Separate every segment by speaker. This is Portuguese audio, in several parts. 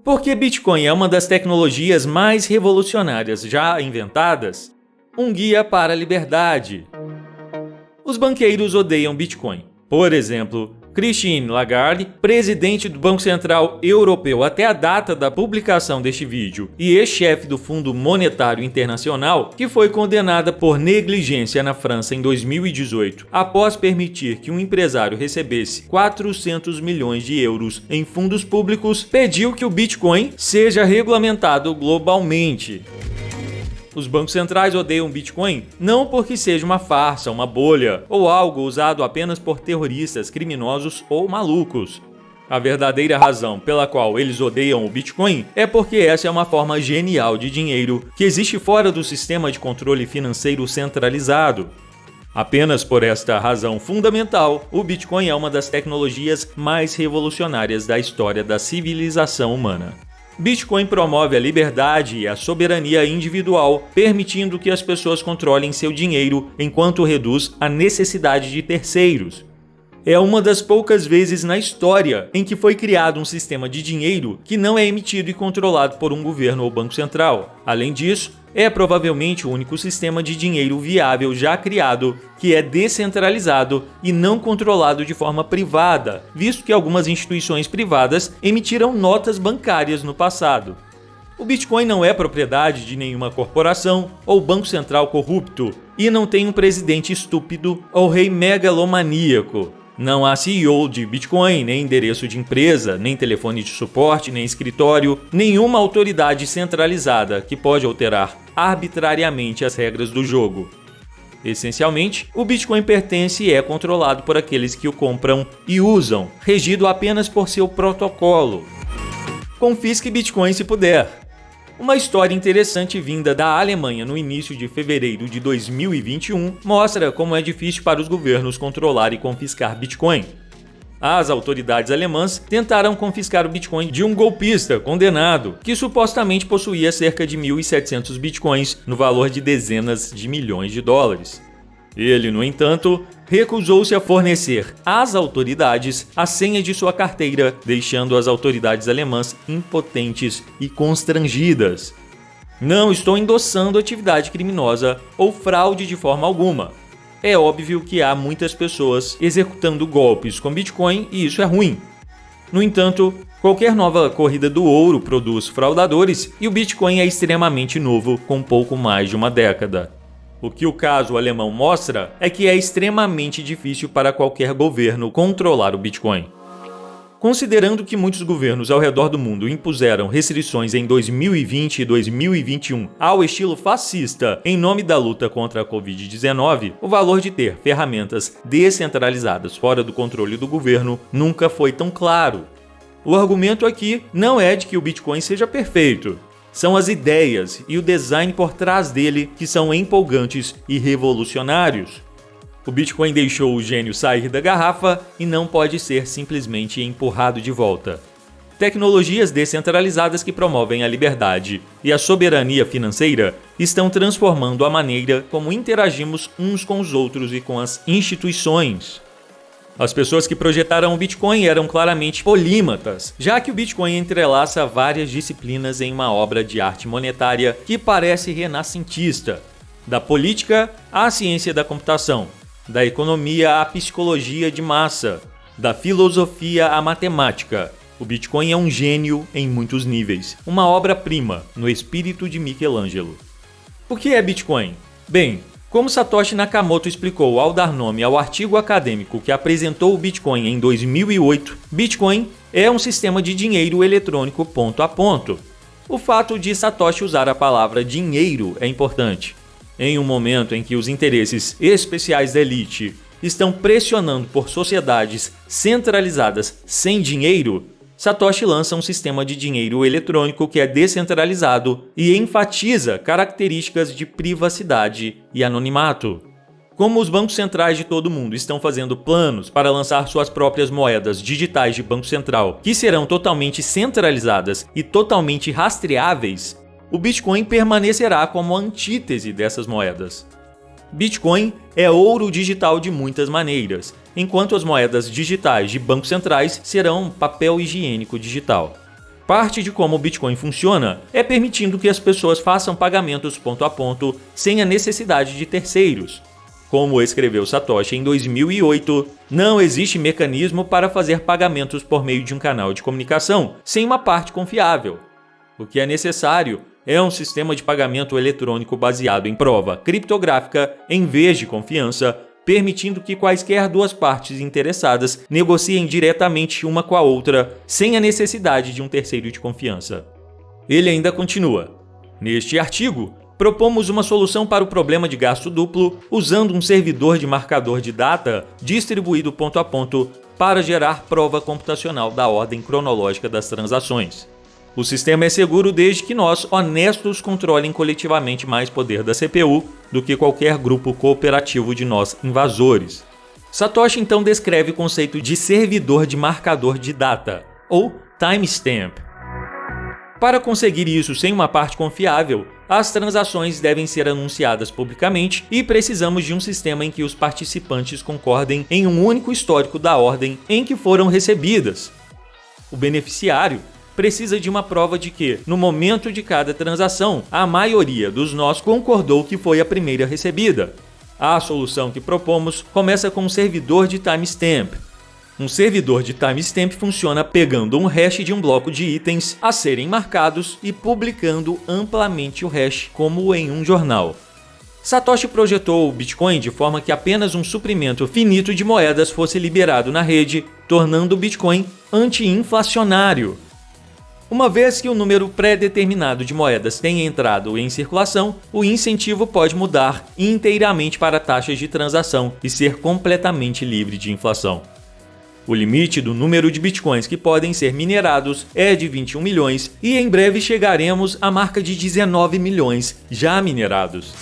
Speaker 1: Porque Bitcoin é uma das tecnologias mais revolucionárias já inventadas, um guia para a liberdade. Os banqueiros odeiam Bitcoin. Por exemplo, Christine Lagarde, presidente do Banco Central Europeu até a data da publicação deste vídeo e ex-chefe do Fundo Monetário Internacional, que foi condenada por negligência na França em 2018, após permitir que um empresário recebesse 400 milhões de euros em fundos públicos, pediu que o Bitcoin seja regulamentado globalmente. Os bancos centrais odeiam Bitcoin não porque seja uma farsa, uma bolha ou algo usado apenas por terroristas, criminosos ou malucos. A verdadeira razão pela qual eles odeiam o Bitcoin é porque essa é uma forma genial de dinheiro que existe fora do sistema de controle financeiro centralizado. Apenas por esta razão fundamental, o Bitcoin é uma das tecnologias mais revolucionárias da história da civilização humana. Bitcoin promove a liberdade e a soberania individual, permitindo que as pessoas controlem seu dinheiro enquanto reduz a necessidade de terceiros. É uma das poucas vezes na história em que foi criado um sistema de dinheiro que não é emitido e controlado por um governo ou banco central. Além disso, é provavelmente o único sistema de dinheiro viável já criado que é descentralizado e não controlado de forma privada, visto que algumas instituições privadas emitiram notas bancárias no passado. O Bitcoin não é propriedade de nenhuma corporação ou banco central corrupto e não tem um presidente estúpido ou rei megalomaníaco. Não há CEO de Bitcoin, nem endereço de empresa, nem telefone de suporte, nem escritório, nenhuma autoridade centralizada que pode alterar arbitrariamente as regras do jogo. Essencialmente, o Bitcoin pertence e é controlado por aqueles que o compram e usam, regido apenas por seu protocolo. Confisque Bitcoin se puder. Uma história interessante vinda da Alemanha no início de fevereiro de 2021 mostra como é difícil para os governos controlar e confiscar Bitcoin. As autoridades alemãs tentaram confiscar o Bitcoin de um golpista condenado que supostamente possuía cerca de 1.700 Bitcoins no valor de dezenas de milhões de dólares. Ele, no entanto, recusou-se a fornecer às autoridades a senha de sua carteira, deixando as autoridades alemãs impotentes e constrangidas. Não estou endossando atividade criminosa ou fraude de forma alguma. É óbvio que há muitas pessoas executando golpes com Bitcoin e isso é ruim. No entanto, qualquer nova corrida do ouro produz fraudadores e o Bitcoin é extremamente novo, com pouco mais de uma década. O que o caso alemão mostra é que é extremamente difícil para qualquer governo controlar o Bitcoin. Considerando que muitos governos ao redor do mundo impuseram restrições em 2020 e 2021 ao estilo fascista em nome da luta contra a Covid-19, o valor de ter ferramentas descentralizadas fora do controle do governo nunca foi tão claro. O argumento aqui não é de que o Bitcoin seja perfeito. São as ideias e o design por trás dele que são empolgantes e revolucionários. O Bitcoin deixou o gênio sair da garrafa e não pode ser simplesmente empurrado de volta. Tecnologias descentralizadas que promovem a liberdade e a soberania financeira estão transformando a maneira como interagimos uns com os outros e com as instituições. As pessoas que projetaram o Bitcoin eram claramente polímatas, já que o Bitcoin entrelaça várias disciplinas em uma obra de arte monetária que parece renascentista, da política à ciência da computação, da economia à psicologia de massa, da filosofia à matemática. O Bitcoin é um gênio em muitos níveis, uma obra-prima no espírito de Michelangelo. O que é Bitcoin? Bem, como Satoshi Nakamoto explicou ao dar nome ao artigo acadêmico que apresentou o Bitcoin em 2008, Bitcoin é um sistema de dinheiro eletrônico ponto a ponto. O fato de Satoshi usar a palavra dinheiro é importante. Em um momento em que os interesses especiais da elite estão pressionando por sociedades centralizadas sem dinheiro, Satoshi lança um sistema de dinheiro eletrônico que é descentralizado e enfatiza características de privacidade e anonimato. Como os bancos centrais de todo o mundo estão fazendo planos para lançar suas próprias moedas digitais de banco central, que serão totalmente centralizadas e totalmente rastreáveis, o Bitcoin permanecerá como a antítese dessas moedas. Bitcoin é ouro digital de muitas maneiras, enquanto as moedas digitais de bancos centrais serão papel higiênico digital. Parte de como o Bitcoin funciona é permitindo que as pessoas façam pagamentos ponto a ponto sem a necessidade de terceiros. Como escreveu Satoshi em 2008, não existe mecanismo para fazer pagamentos por meio de um canal de comunicação sem uma parte confiável. O que é necessário é um sistema de pagamento eletrônico baseado em prova criptográfica em vez de confiança, permitindo que quaisquer duas partes interessadas negociem diretamente uma com a outra, sem a necessidade de um terceiro de confiança. Ele ainda continua. Neste artigo, propomos uma solução para o problema de gasto duplo usando um servidor de marcador de data distribuído ponto a ponto para gerar prova computacional da ordem cronológica das transações. O sistema é seguro desde que nós, honestos, controlem coletivamente mais poder da CPU do que qualquer grupo cooperativo de nós invasores. Satoshi então descreve o conceito de servidor de marcador de data, ou timestamp. Para conseguir isso sem uma parte confiável, as transações devem ser anunciadas publicamente e precisamos de um sistema em que os participantes concordem em um único histórico da ordem em que foram recebidas. O beneficiário precisa de uma prova de que, no momento de cada transação, a maioria dos nós concordou que foi a primeira recebida. A solução que propomos começa com um servidor de timestamp. Um servidor de timestamp funciona pegando um hash de um bloco de itens a serem marcados e publicando amplamente o hash como em um jornal. Satoshi projetou o Bitcoin de forma que apenas um suprimento finito de moedas fosse liberado na rede, tornando o Bitcoin anti-inflacionário. Uma vez que o número pré-determinado de moedas tenha entrado em circulação, o incentivo pode mudar inteiramente para taxas de transação e ser completamente livre de inflação. O limite do número de bitcoins que podem ser minerados é de 21 milhões e em breve chegaremos à marca de 19 milhões já minerados.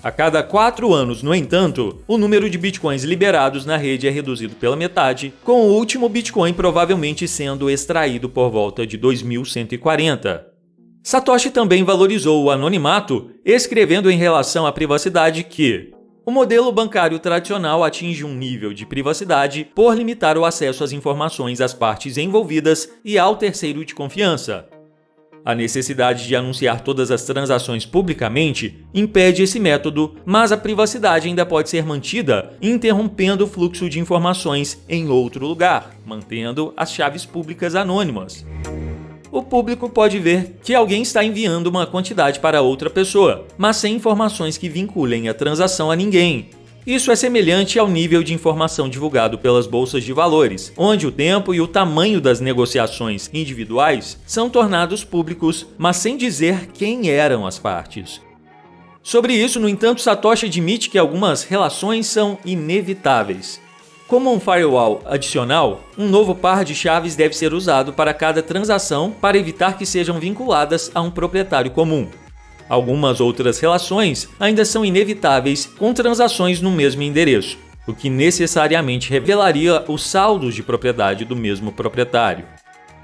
Speaker 1: A cada 4 anos, no entanto, o número de bitcoins liberados na rede é reduzido pela metade, com o último bitcoin provavelmente sendo extraído por volta de 2140. Satoshi também valorizou o anonimato, escrevendo em relação à privacidade que o modelo bancário tradicional atinge um nível de privacidade por limitar o acesso às informações às partes envolvidas e ao terceiro de confiança. A necessidade de anunciar todas as transações publicamente impede esse método, mas a privacidade ainda pode ser mantida interrompendo o fluxo de informações em outro lugar, mantendo as chaves públicas anônimas. O público pode ver que alguém está enviando uma quantidade para outra pessoa, mas sem informações que vinculem a transação a ninguém. Isso é semelhante ao nível de informação divulgado pelas bolsas de valores, onde o tempo e o tamanho das negociações individuais são tornados públicos, mas sem dizer quem eram as partes. Sobre isso, no entanto, Satoshi admite que algumas relações são inevitáveis. Como um firewall adicional, um novo par de chaves deve ser usado para cada transação para evitar que sejam vinculadas a um proprietário comum. Algumas outras relações ainda são inevitáveis com transações no mesmo endereço, o que necessariamente revelaria os saldos de propriedade do mesmo proprietário.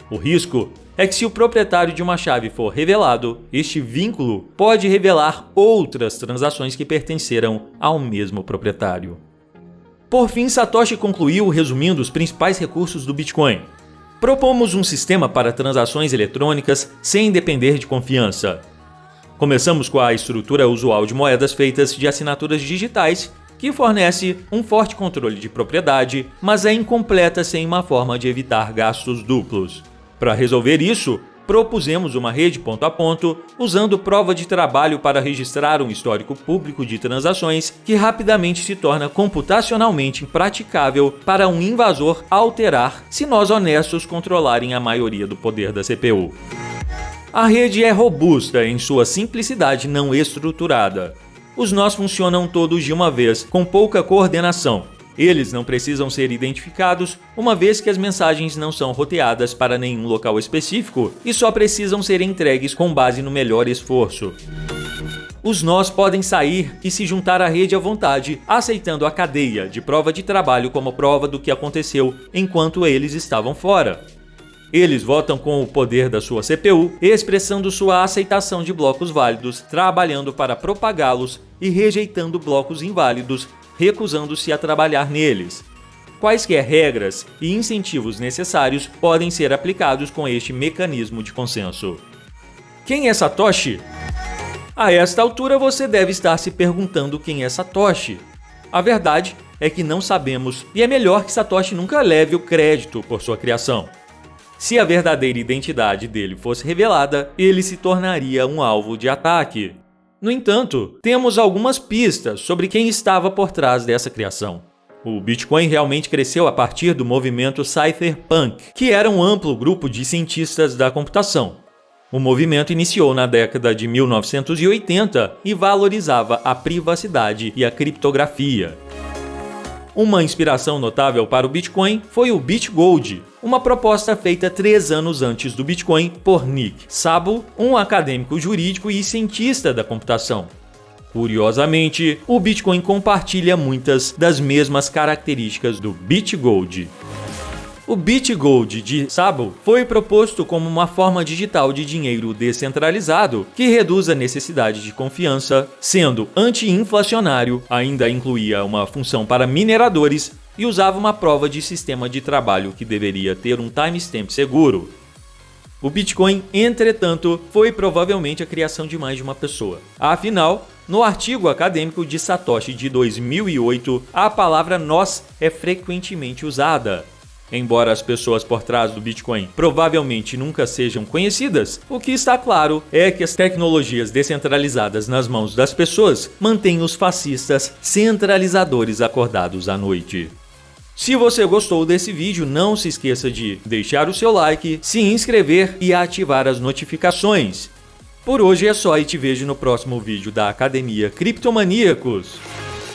Speaker 1: O risco é que se o proprietário de uma chave for revelado, este vínculo pode revelar outras transações que pertenceram ao mesmo proprietário. Por fim, Satoshi concluiu resumindo os principais recursos do Bitcoin. Propomos um sistema para transações eletrônicas sem depender de confiança. Começamos com a estrutura usual de moedas feitas de assinaturas digitais, que fornece um forte controle de propriedade, mas é incompleta sem uma forma de evitar gastos duplos. Para resolver isso, propusemos uma rede ponto a ponto, usando prova de trabalho para registrar um histórico público de transações que rapidamente se torna computacionalmente impraticável para um invasor alterar se nós honestos controlarem a maioria do poder da CPU. A rede é robusta em sua simplicidade não estruturada. Os nós funcionam todos de uma vez, com pouca coordenação. Eles não precisam ser identificados, uma vez que as mensagens não são roteadas para nenhum local específico e só precisam ser entregues com base no melhor esforço. Os nós podem sair e se juntar à rede à vontade, aceitando a cadeia de prova de trabalho como prova do que aconteceu enquanto eles estavam fora. Eles votam com o poder da sua CPU, expressando sua aceitação de blocos válidos, trabalhando para propagá-los e rejeitando blocos inválidos, recusando-se a trabalhar neles. quaisquer regras e incentivos necessários podem ser aplicados com este mecanismo de consenso. Quem é Satoshi? A esta altura você deve estar se perguntando quem é Satoshi. A verdade é que não sabemos e é melhor que Satoshi nunca leve o crédito por sua criação. Se a verdadeira identidade dele fosse revelada, ele se tornaria um alvo de ataque. No entanto, temos algumas pistas sobre quem estava por trás dessa criação. O Bitcoin realmente cresceu a partir do movimento Cypherpunk, que era um amplo grupo de cientistas da computação. O movimento iniciou na década de 1980 e valorizava a privacidade e a criptografia. Uma inspiração notável para o Bitcoin foi o BitGold, uma proposta feita 3 anos antes do Bitcoin por Nick Szabo, um acadêmico jurídico e cientista da computação. Curiosamente, o Bitcoin compartilha muitas das mesmas características do BitGold. O BitGold de Szabo foi proposto como uma forma digital de dinheiro descentralizado que reduz a necessidade de confiança, sendo anti-inflacionário, ainda incluía uma função para mineradores e usava uma prova de sistema de trabalho que deveria ter um timestamp seguro. O Bitcoin, entretanto, foi provavelmente a criação de mais de uma pessoa. Afinal, no artigo acadêmico de Satoshi de 2008, a palavra nós é frequentemente usada. Embora as pessoas por trás do Bitcoin provavelmente nunca sejam conhecidas, o que está claro é que as tecnologias descentralizadas nas mãos das pessoas mantêm os fascistas centralizadores acordados à noite. Se você gostou desse vídeo, não se esqueça de deixar o seu like, se inscrever e ativar as notificações. Por hoje é só e te vejo no próximo vídeo da Academia Criptomaníacos.